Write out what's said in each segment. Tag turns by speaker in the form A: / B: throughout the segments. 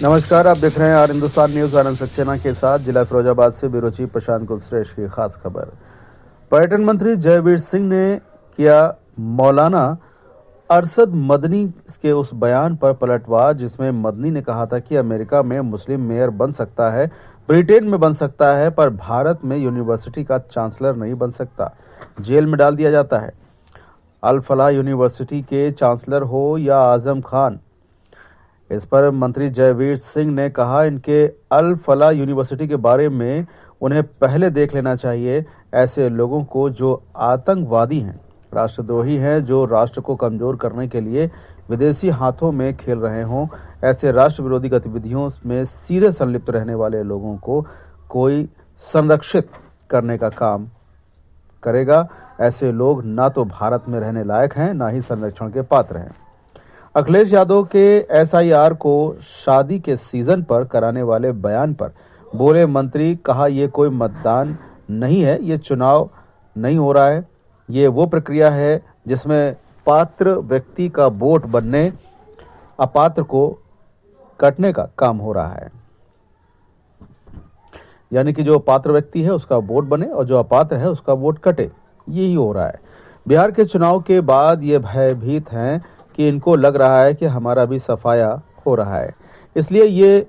A: नमस्कार, आप देख रहे हैं आर हिंदुस्तान न्यूज। आनंद सक्सेना के साथ जिला फिरोजाबाद से ब्यूरो चीफ प्रशांत कुलश्रेष्ठ की खास खबर। पर्यटन मंत्री जयवीर सिंह ने किया मौलाना अरशद मदनी के उस बयान पर पलटवार जिसमें मदनी ने कहा था कि अमेरिका में मुस्लिम मेयर बन सकता है, ब्रिटेन में बन सकता है, पर भारत में यूनिवर्सिटी का चांसलर नहीं बन सकता, जेल में डाल दिया जाता है। अल फलाह यूनिवर्सिटी के चांसलर हो या आजम खान, इस पर मंत्री जयवीर सिंह ने कहा इनके अल फलाह यूनिवर्सिटी के बारे में उन्हें पहले देख लेना चाहिए। ऐसे लोगों को जो आतंकवादी हैं, राष्ट्रद्रोही हैं, जो राष्ट्र को कमजोर करने के लिए विदेशी हाथों में खेल रहे हों, ऐसे राष्ट्र विरोधी गतिविधियों में सीधे संलिप्त रहने वाले लोगों को कोई संरक्षित करने का काम करेगा। ऐसे लोग ना तो भारत में रहने लायक हैं, ना ही संरक्षण के पात्र हैं। अखिलेश यादव के एसआईआर को शादी के सीजन पर कराने वाले बयान पर बोले मंत्री, कहा ये कोई मतदान नहीं है, ये चुनाव नहीं हो रहा है, ये वो प्रक्रिया है जिसमें पात्र व्यक्ति का वोट बनने अपात्र को कटने का काम हो रहा है। यानी कि जो पात्र व्यक्ति है उसका वोट बने और जो अपात्र है उसका वोट कटे, यही हो रहा है। बिहार के चुनाव के बाद ये भयभीत हैं कि इनको लग रहा है कि हमारा भी सफाया हो रहा है, इसलिए ये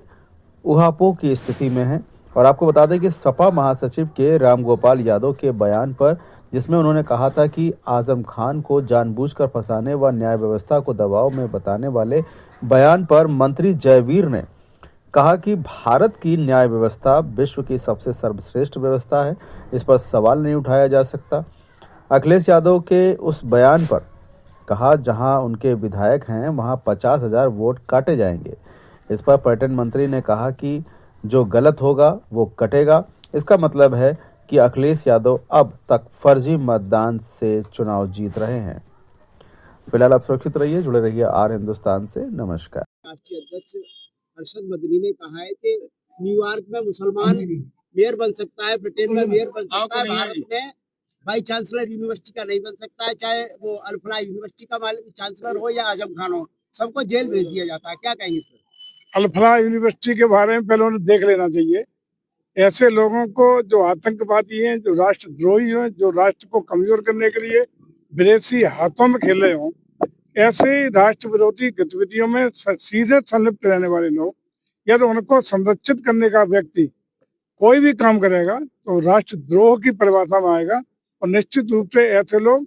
A: उहापोह की स्थिति में है। और आपको बता दें कि सपा महासचिव के रामगोपाल यादव के बयान पर, जिसमें उन्होंने कहा था कि आजम खान को जानबूझकर फंसाने व न्याय व्यवस्था को दबाव में बताने वाले बयान पर मंत्री जयवीर ने कहा कि भारत की न्याय व्यवस्था विश्व की सबसे सर्वश्रेष्ठ व्यवस्था है, इस पर सवाल नहीं उठाया जा सकता। अखिलेश यादव के उस बयान पर कहा जहां उनके विधायक हैं वहां 50,000 वोट काटे जाएंगे। इस पर पर्यटन मंत्री ने कहा कि जो गलत होगा वो कटेगा। इसका मतलब है कि अखिलेश यादव अब तक फर्जी मतदान से चुनाव जीत रहे हैं। फिलहाल आप सुरक्षित रहिए, जुड़े रहिए आर हिंदुस्तान से। नमस्कार।
B: राष्ट्रीय अध्यक्ष अरशद मदनी ने कहा है कि न्यूयॉर्क में मुसलमान मेयर बन सकता है, ब्रिटेन में मेयर बन सकता है, भारत में वाइस चांसलर यूनिवर्सिटी का नहीं बन सकता है, चाहे वो अल फलाह यूनिवर्सिटी का चांसलर हो या आजम खान हो, सबको जेल भेज दिया जाता है। क्या कहेंगे इस पर?
C: अल फलाह यूनिवर्सिटी के बारे में पहले उन्हें देख लेना चाहिए। ऐसे लोगों को जो आतंकवादी हैं, जो राष्ट्रद्रोही हैं, जो राष्ट्र को कमजोर करने के लिए विदेशी हाथों में खेल रहे हों, ऐसे राष्ट्र विरोधी गतिविधियों में सीधे संलिप्त रहने वाले लोग, या तो उनको संरक्षित करने का व्यक्ति कोई भी काम करेगा तो राष्ट्रद्रोह की परिभाषा में आएगा। और निश्चित रूप से ऐसे लोग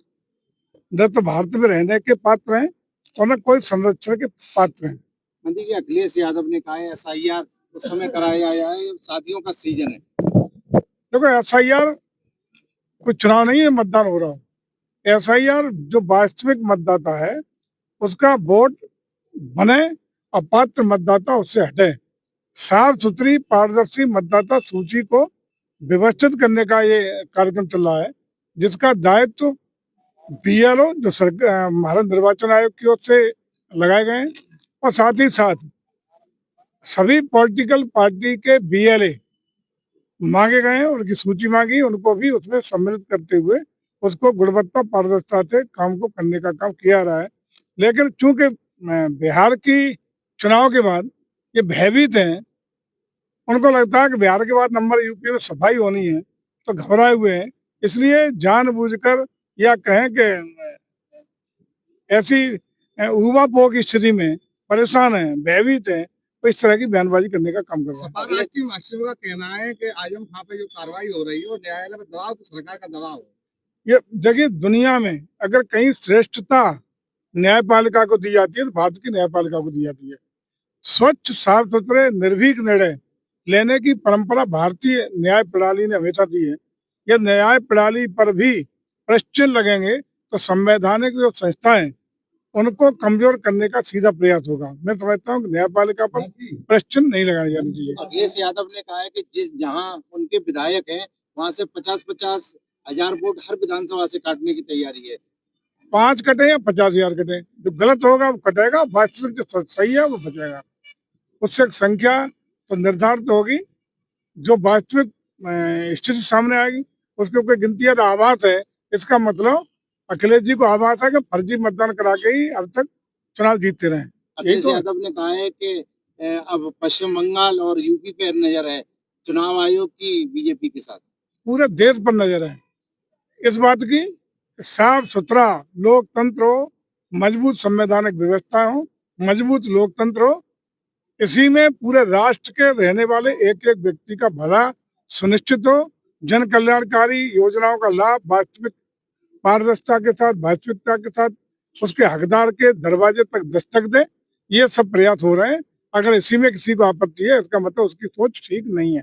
C: न तो भारत में रहने के पात्र हैं और न कोई संरक्षण के पात्र हैं।
B: मंत्री जी, अखिलेश यादव ने कहा है एसआईआर उस समय कराया गया है, शादियों का सीजन है।
C: देखो, एसआईआर कोई चुनाव नहीं है, मतदान हो रहा हो। एसआईआर जो वास्तविक मतदाता है उसका वोट बने और पात्र मतदाता उससे हटे। साफ सुथरी पारदर्शी मतदाता सूची को व्यवस्थित करने का ये कार्यक्रम चल रहा है, जिसका दायित्व बीएलओ जो भारत निर्वाचन आयोग की ओर से लगाए गए हैं, और साथ ही साथ सभी पॉलिटिकल पार्टी के बीएलए मांगे गए हैं, उनकी सूची मांगी, उनको भी उसमें सम्मिलित करते हुए उसको गुणवत्ता पारदर्शिता से काम को करने का काम किया रहा है। लेकिन चूंकि बिहार की चुनाव के बाद ये भयभीत हैं, उनको लगता है कि बिहार के बाद नंबर यूपी में सफाई होनी है, तो घबराए हुए हैं। इसलिए जानबूझकर या कहें कि ऐसी उबापोह की स्थिति में परेशान है, भयभीत है, तो इस तरह की बयानबाजी करने का काम कर रहा है।
B: राष्ट्रीय महासचिव का कहना है कि आजम खान पे जो कार्रवाई हो रही है वो न्यायालय में दबाव, सरकार का दबाव है।
C: ये देखिए, दुनिया में अगर कहीं श्रेष्ठता न्यायपालिका को दी जाती है तो भारत की न्यायपालिका को दी जाती है। स्वच्छ, साफ सुथरे, निर्भीक निर्णय लेने की परंपरा भारतीय न्याय प्रणाली ने हमेशा दी है। यह न्याय प्रणाली पर भी प्रश्न लगेंगे तो संवैधानिक जो संस्थाएं उनको कमजोर करने का सीधा प्रयास होगा। मैं समझता हूँ कि न्यायपालिका पर प्रश्न नहीं लगाए जाने चाहिए।
B: अखिलेश यादव ने कहा है कि जहां उनके विधायक हैं वहां से 50-50 हजार वोट हर विधानसभा से काटने की तैयारी है।
C: 5 कटे या 50,000 कटे, जो गलत होगा वो कटेगा, वास्तविक जो सही है वो बचेगा। उससे संख्या तो निर्धारित होगी, जो वास्तविक स्थिति सामने आएगी उसके ऊपर गिनती है। आभास है, इसका मतलब अखिलेश जी को आभास है कि फर्जी मतदान करा के ही अब तक चुनाव जीतते रहे।
B: अखिलेश यादव ने कहा है कि अब पश्चिम बंगाल और यूपी पे नजर है चुनाव आयोग की बीजेपी के साथ?
C: पूरे देश पर नजर है इस बात की कि साफ सुथरा लोकतंत्र हो, मजबूत संवैधानिक व्यवस्था हो, मजबूत लोकतंत्र हो, इसी में पूरे राष्ट्र के रहने वाले एक एक व्यक्ति का भला सुनिश्चित हो, जन कल्याणकारी योजनाओं का लाभ वास्तविक पारदर्शिता के साथ, वास्तविकता के साथ उसके हकदार के दरवाजे तक दस्तक दे, ये सब प्रयास हो रहे हैं। अगर इसी में किसी को आपत्ति है, इसका मतलब उसकी सोच ठीक नहीं है।